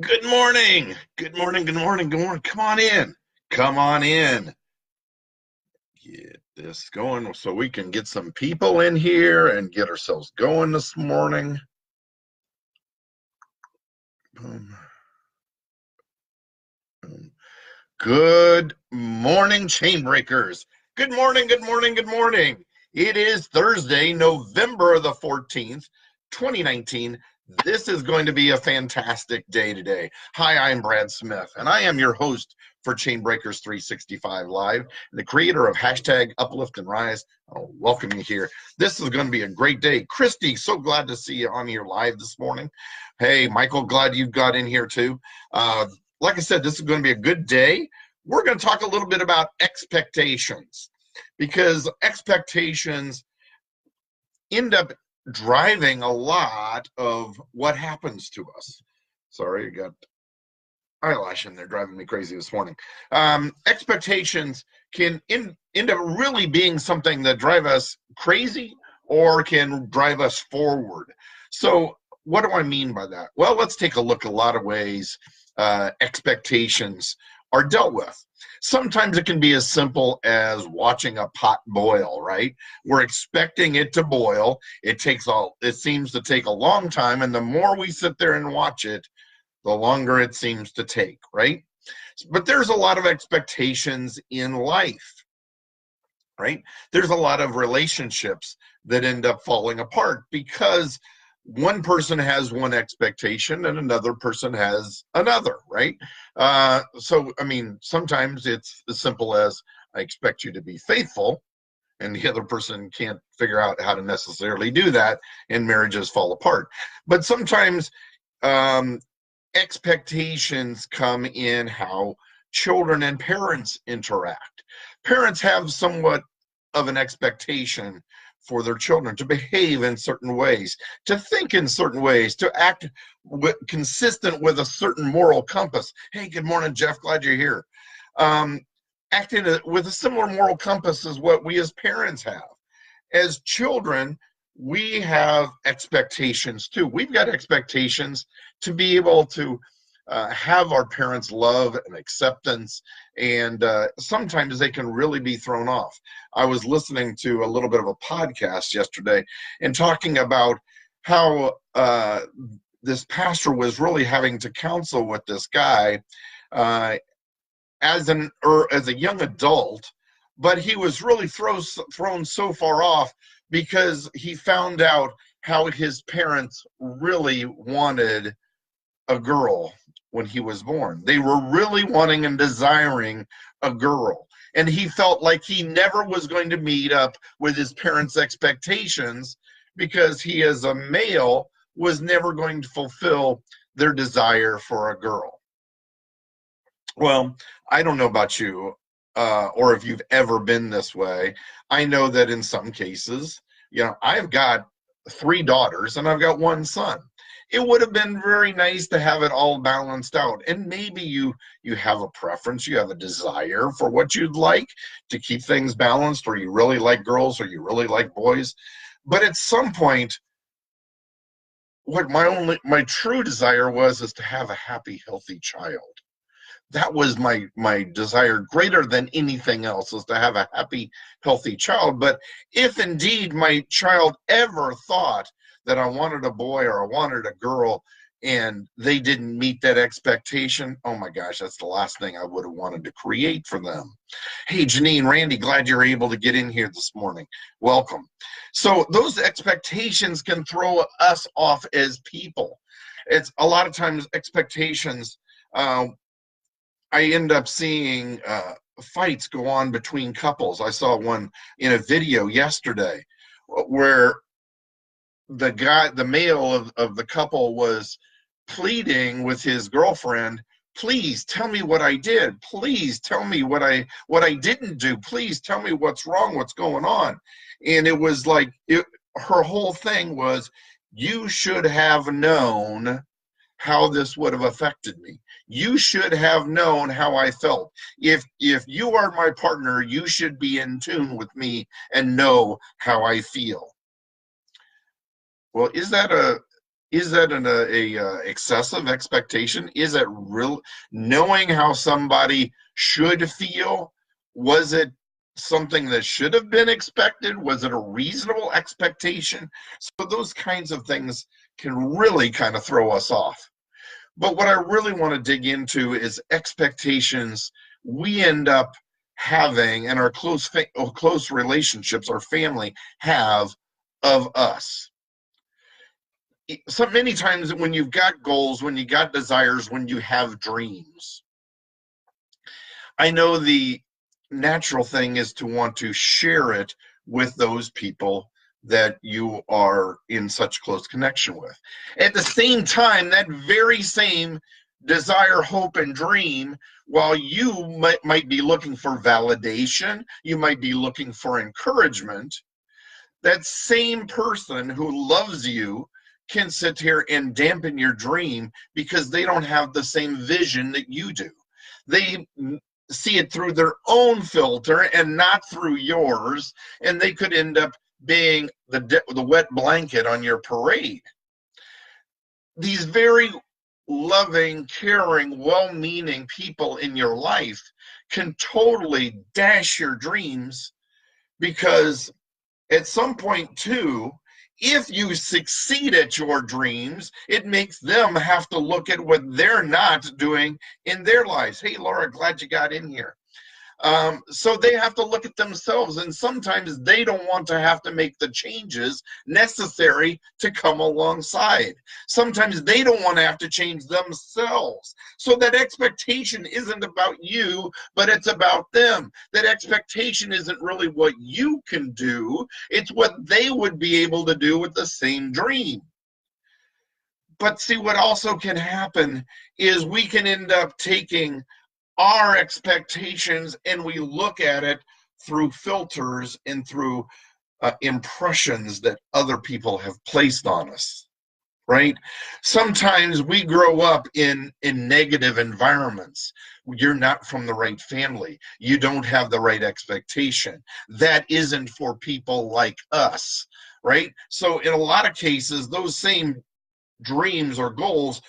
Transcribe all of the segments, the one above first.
Good morning. Good morning. Good morning. Good morning. Come on in. Come on in. Get this going so we can get some people in here and get ourselves going this morning. Boom. Boom. Good morning, Chainbreakers. Good morning. Good morning. Good morning. It is Thursday, November the 14th, 2019. This is going to be a fantastic day today. Hi, I'm Brad Smith, and I am your host for Chainbreakers 365 Live, the creator of hashtag Uplift and Rise. I'll welcome you here. This is going to be a great day. Christy, so glad to see you on here live this morning. Hey, Michael, glad you got in here too. Like I said, this is going to be a good day. We're going to talk a little bit about expectations because expectations end up driving a lot of what happens to us. Sorry, I got eyelash in there driving me crazy this morning. Expectations can end up really being something that drive us crazy or can drive us forward. So what do I mean by that? Well, let's take a look at a lot of ways expectations are dealt with. Sometimes it can be as simple as watching a pot boil, right? We're expecting it to boil. It seems to take a long time, and the more we sit there and watch it, the longer it seems to take, right? But there's a lot of expectations in life, right? There's a lot of relationships that end up falling apart because one person has one expectation and another person has another, right? I mean, sometimes it's as simple as I expect you to be faithful, and the other person can't figure out how to necessarily do that, and marriages fall apart. But sometimes um, expectations come in how children and parents interact. Parents have somewhat of an expectation for their children to behave in certain ways, to think in certain ways, to act consistent with a certain moral compass. Hey, good morning, Jeff. Glad you're here. Um, Acting with a similar moral compass is what we as parents have. As children, we have expectations too. We've got expectations to be able to have our parents' love and acceptance, and sometimes they can really be thrown off. I was listening to a little bit of a podcast yesterday and talking about how this pastor was really having to counsel with this guy uh, as a young adult, but he was really thrown so far off because he found out how his parents really wanted a girl when he was born. They were really wanting and desiring a girl. And he felt like he never was going to meet up with his parents' expectations because he, as a male, was never going to fulfill their desire for a girl. Well, I don't know about you, or if you've ever been this way. I know that in some cases, I've got three daughters and I've got one son. It would have been very nice to have it all balanced out. And maybe you have a preference, you have a desire for what you'd like to keep things balanced, or you really like girls or you really like boys. But at some point, what my true desire was is to have a happy, healthy child. That was my desire greater than anything else, is to have a happy, healthy child. But if indeed my child ever thought that I wanted a boy or I wanted a girl and they didn't meet that expectation, oh my gosh, that's the last thing I would have wanted to create for them. Hey, Janine, Randy, glad you're able to get in here this morning. Welcome. So those expectations can throw us off as people. It's a lot of times expectations, I end up seeing fights go on between couples. I saw one in a video yesterday where the male of the couple was pleading with his girlfriend, please tell me what I did. Please tell me what I didn't do. Please tell me what's wrong, what's going on. And it was like her whole thing was, you should have known how this would have affected me. You should have known how I felt. If you are my partner, you should be in tune with me and know how I feel. Well, is that Is that excessive expectation? Is it real? Knowing how somebody should feel? Was it something that should have been expected? Was it a reasonable expectation? So those kinds of things can really kind of throw us off. But what I really want to dig into is expectations we end up having and our close relationships, our family have of us. So many times when you've got goals, when you got desires, when you have dreams, I know the natural thing is to want to share it with those people that you are in such close connection with. At the same time, that very same desire, hope, and dream, while you might be looking for validation, you might be looking for encouragement, that same person who loves you can sit here and dampen your dream because they don't have the same vision that you do. They see it through their own filter and not through yours, and they could end up being the wet blanket on your parade. These very loving, caring, well-meaning people in your life can totally dash your dreams because at some point too, if you succeed at your dreams, it makes them have to look at what they're not doing in their lives. Hey, Laura, glad you got in here. So they have to look at themselves, and sometimes they don't want to have to make the changes necessary to come alongside. Sometimes they don't want to have to change themselves. So that expectation isn't about you, but it's about them. That expectation isn't really what you can do, it's what they would be able to do with the same dream. But see, what also can happen is we can end up taking our expectations and we look at it through filters and through impressions that other people have placed on us, right? Sometimes we grow up in negative environments. You're not from the right family. You don't have the right expectation. That isn't for people like us, right? So in a lot of cases, those same dreams or goals,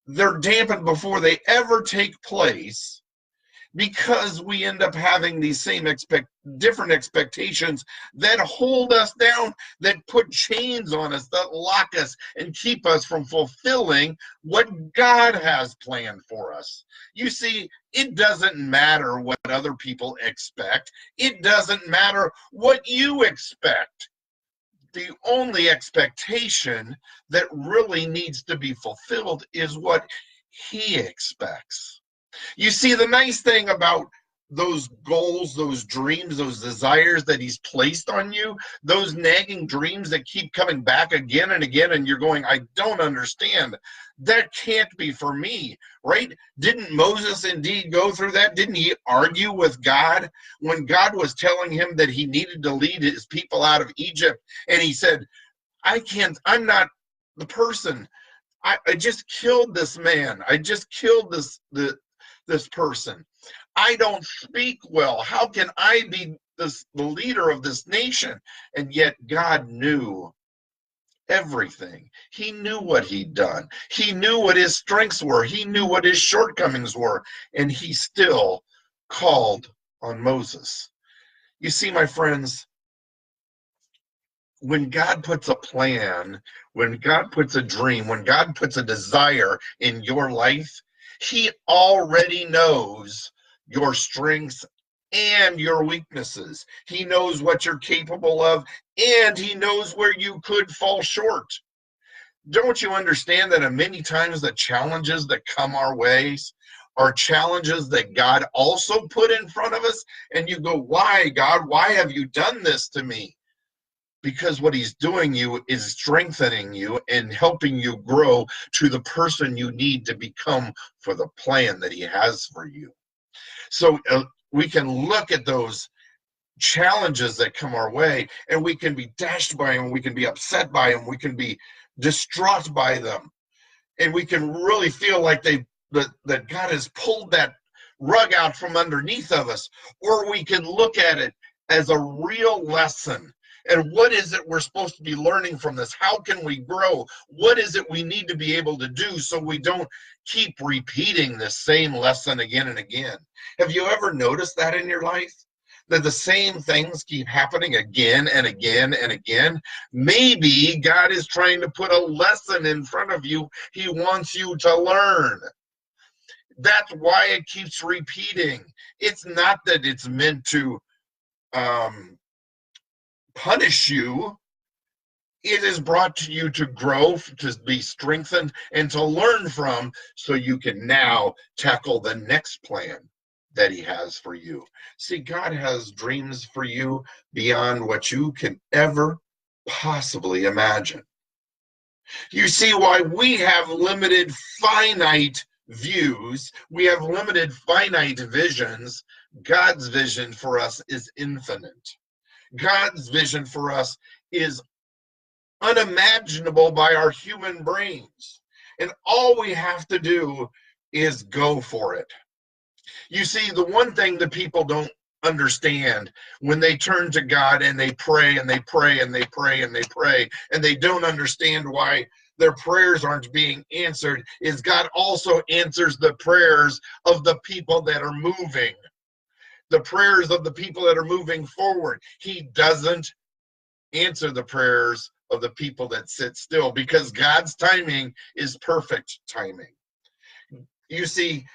they're dampened before they ever take place because we end up having these same different expectations that hold us down, that put chains on us, that lock us and keep us from fulfilling what God has planned for us. You see, it doesn't matter what other people expect. It doesn't matter what you expect. The only expectation that really needs to be fulfilled is what He expects. You see, the nice thing about those goals, those dreams, those desires that He's placed on you, those nagging dreams that keep coming back again and again, and you're going, I don't understand. That can't be for me, right? Didn't Moses indeed go through that? Didn't he argue with God when God was telling him that he needed to lead his people out of Egypt? And he said, I'm not the person. I just killed this man. I just killed this person. I don't speak well. How can I be the leader of this nation? And yet God knew everything. He knew what he'd done. He knew what his strengths were. He knew what his shortcomings were. And he still called on Moses. You see, my friends, when God puts a plan, when God puts a dream, when God puts a desire in your life, He already knows your strengths and your weaknesses. He knows what you're capable of, and He knows where you could fall short. Don't you understand that many times the challenges that come our ways are challenges that God also put in front of us? And you go, why, God? Why have you done this to me? Because what He's doing you is strengthening you and helping you grow to the person you need to become for the plan that He has for you. So we can look at those challenges that come our way and we can be dashed by them, we can be upset by them, we can be distraught by them, and we can really feel like that God has pulled that rug out from underneath of us. Or we can look at it as a real lesson, And what is it we're supposed to be learning from this? How can we grow? What is it we need to be able to do so we don't keep repeating the same lesson again and again? Have you ever noticed that in your life? That the same things keep happening again and again and again? Maybe God is trying to put a lesson in front of you He wants you to learn. That's why it keeps repeating. It's not that it's meant to punish you. It is brought to you to grow, to be strengthened, and to learn from, so you can now tackle the next plan that He has for you. See, God has dreams for you beyond what you can ever possibly imagine. You see, why we have limited, finite views, we have limited, finite visions, God's vision for us is infinite. God's vision for us is unimaginable by our human brains. And all we have to do is go for it. You see, the one thing that people don't understand when they turn to God and they pray and they pray and they pray and they pray, and they don't understand why their prayers aren't being answered, is God also answers the prayers of the people that are moving. The prayers of the people that are moving forward. He doesn't answer the prayers of the people that sit still, because God's timing is perfect timing. You see,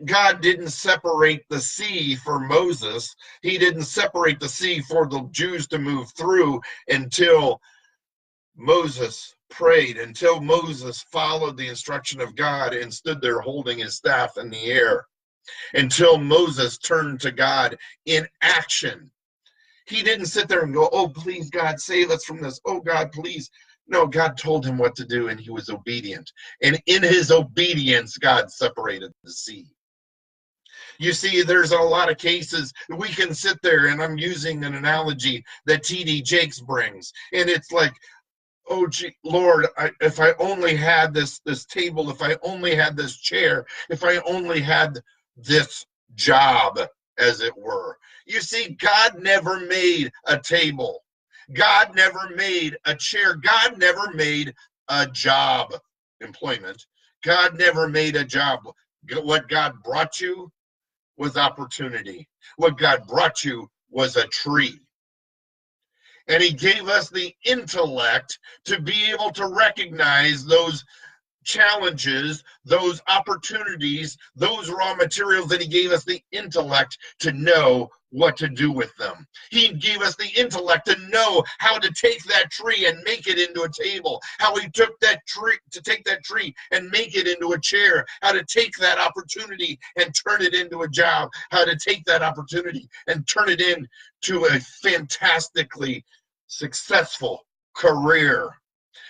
God didn't separate the sea for Moses. He didn't separate the sea for the Jews to move through until Moses prayed, until Moses followed the instruction of God and stood there holding his staff in the air, until Moses turned to God in action. He didn't sit there and go, oh, please, God, save us from this. Oh, God, please. No, God told him what to do, and he was obedient. And in his obedience, God separated the sea. You see, there's a lot of cases we can sit there, and I'm using an analogy that T.D. Jakes brings. And it's like, oh, gee, Lord, if I only had this table, if I only had this chair, if I only had this job, as it were. You see, God never made a table. God never made a chair. God never made a job, employment. God never made a job. What God brought you was opportunity. What God brought you was a tree. And He gave us the intellect to be able to recognize those challenges, those opportunities, those raw materials, and He gave us the intellect to know what to do with them. He gave us the intellect to know how to take that tree and make it into a table, how He took that tree to take that tree and make it into a chair, how to take that opportunity and turn it into a job, how to take that opportunity and turn it into a fantastically successful career.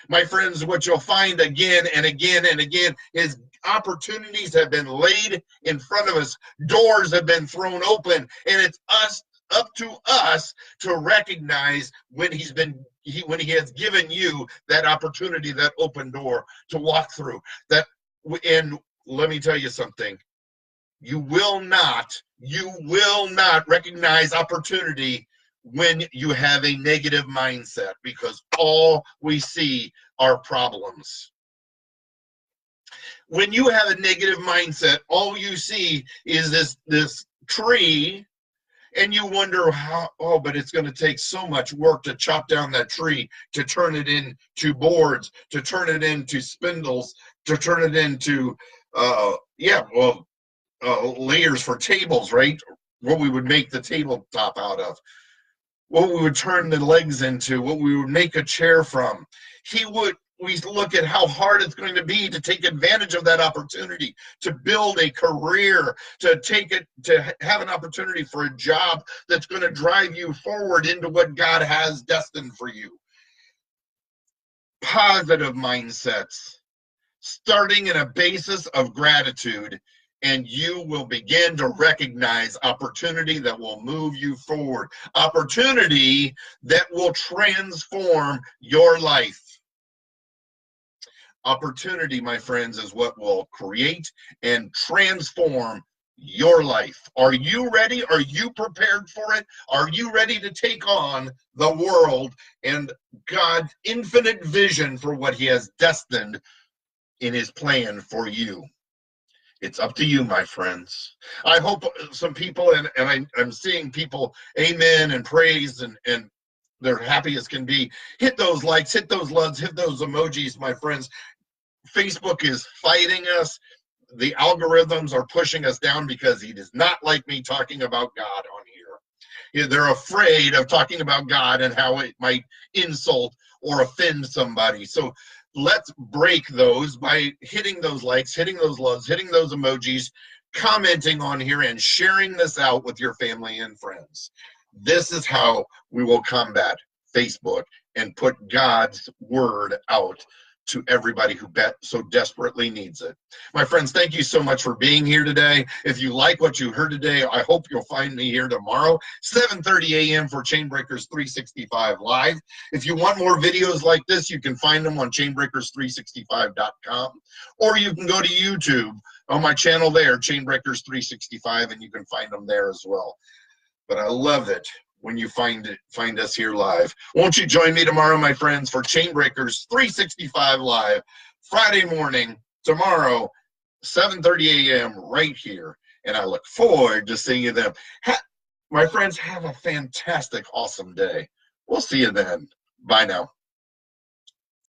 My friends, what you'll find again and again and again is opportunities have been laid in front of us. Doors have been thrown open, and it's up to us to recognize when when He has given you that opportunity, that open door to walk through. And let me tell you something. You will not recognize opportunity when you have a negative mindset, because all we see are problems. When you have a negative mindset, all you see is this tree, and you wonder how, oh, but it's going to take so much work to chop down that tree, to turn it into boards, to turn it into spindles, to turn it into layers for tables, right? What we would make the tabletop out of, what we would turn the legs into, what we would make a chair from. We look at how hard it's going to be to take advantage of that opportunity, to build a career, to have an opportunity for a job that's going to drive you forward into what God has destined for you. Positive mindsets, starting in a basis of gratitude, and you will begin to recognize opportunity that will move you forward, opportunity that will transform your life. Opportunity, my friends, is what will create and transform your life. Are you ready? Are you prepared for it? Are you ready to take on the world and God's infinite vision for what he has destined in his plan for you? It's up to you, my friends. I hope some people, and I'm seeing people amen and praise, and they're happy as can be. Hit those likes, hit those loves, hit those emojis, my friends. Facebook is fighting us. The algorithms are pushing us down because he does not like me talking about God on here. They're afraid of talking about God and how it might insult or offend somebody. So let's break those by hitting those likes, hitting those loves, hitting those emojis, commenting on here, and sharing this out with your family and friends. This is how we will combat Facebook and put God's word out to everybody who so desperately needs it. My friends, thank you so much for being here today. If you like what you heard today, I hope you'll find me here tomorrow, 7:30 a.m. for Chainbreakers 365 Live. If you want more videos like this, you can find them on chainbreakers365.com, or you can go to YouTube on my channel there, Chainbreakers 365, and you can find them there as well. But I love it when you find us here live. Won't you join me tomorrow, my friends, for Chainbreakers 365 Live, Friday morning, tomorrow, 7:30 a.m. right here. And I look forward to seeing you then. My friends, have a fantastic, awesome day. We'll see you then. Bye now.